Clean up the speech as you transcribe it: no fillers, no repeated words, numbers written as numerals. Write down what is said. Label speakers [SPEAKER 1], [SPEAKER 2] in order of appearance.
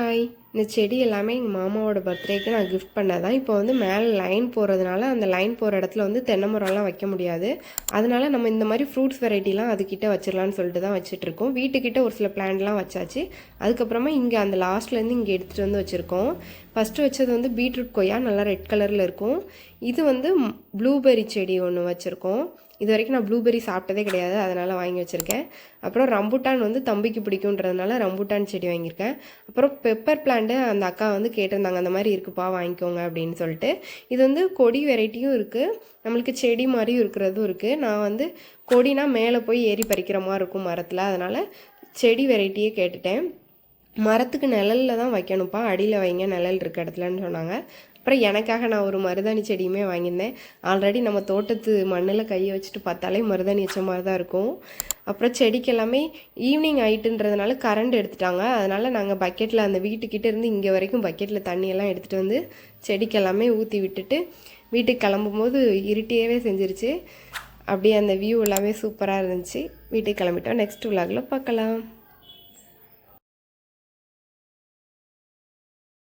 [SPEAKER 1] Hi, இந்த செடி எல்லாமே எங்கள் மாமாவோட பர்த்டேக்கு நான் கிஃப்ட் பண்ணதான். இப்போ வந்து மேலே லைன் போகிறதுனால அந்த லைன் போகிற இடத்துல வந்து தென்னை மரம்லாம் வைக்க முடியாது. அதனால நம்ம இந்த மாதிரி ஃப்ரூட்ஸ் வெரைட்டிலாம் அதுக்கிட்ட வச்சிடலான்னு சொல்லிட்டு தான் வச்சுட்ருக்கோம். வீட்டுக்கிட்ட ஒரு சில பிளான்ட்லாம் வச்சாச்சு. அதுக்கப்புறமா இங்கே அந்த லாஸ்ட்லேருந்து இங்கே எடுத்துகிட்டு வந்து வச்சுருக்கோம். ஃபஸ்ட்டு வச்சது வந்து பீட்ரூட் கொய்யா, நல்லா ரெட் கலரில் இருக்கும். இது வந்து ப்ளூபெர்ரி செடி ஒன்று வச்சுருக்கோம். இது வரைக்கும் நான் ப்ளூபெர்ரி சாப்பிட்டதே கிடையாது, அதனால் வாங்கி வச்சுருக்கேன். அப்புறம் ரம்புட்டான் வந்து தம்பிக்கு பிடிக்குன்றதுனால ரம்புட்டான் செடி வாங்கியிருக்கேன். அப்புறம் பெப்பர் பிளான்ட்டு அந்த அக்கா வந்து கேட்டிருந்தாங்க, அந்த மாதிரி இருக்குப்பா வாங்கிக்கோங்க அப்படின்னு சொல்லிட்டு. இது வந்து கொடி வெரைட்டியும் இருக்குது, நம்மளுக்கு செடி மாதிரியும் இருக்கிறதும் இருக்குது. நான் வந்து கொடினா மேலே போய் ஏறி பறிக்கிற மாதிரி இருக்கும் மரத்தில், அதனால் செடி வெரைட்டியே கேட்டுட்டேன். மரத்துக்கு நிழலில் தான் வைக்கணும்ப்பா, அடியில் வைங்க நிழல் இருக்க இடத்துலன்னு சொன்னாங்க. அப்புறம் எனக்காக நான் ஒரு மருதாணி செடியுமே வாங்கியிருந்தேன். ஆல்ரெடி நம்ம தோட்டத்து மண்ணில் கையை வச்சுட்டு பார்த்தாலே மருதாணி வச்ச மாதிரி தான் இருக்கும். அப்புறம் செடிக்கு எல்லாமே ஈவினிங் ஆகிட்டுன்றதுனால கரண்ட் எடுத்துட்டாங்க. அதனால் நாங்கள் பக்கெட்டில் அந்த வீட்டுக்கிட்டே இருந்து இங்கே வரைக்கும் பக்கெட்டில் தண்ணியெல்லாம் எடுத்துகிட்டு வந்து செடிக்கு எல்லாமே ஊற்றி விட்டுட்டு வீட்டுக்கு கிளம்பும்போது இருட்டியவே செஞ்சிருச்சு. அப்படியே அந்த வியூ எல்லாமே சூப்பராக இருந்துச்சு. வீட்டுக்கு கிளம்பிட்டோம். நெக்ஸ்ட் விலாகில் பார்க்கலாம்.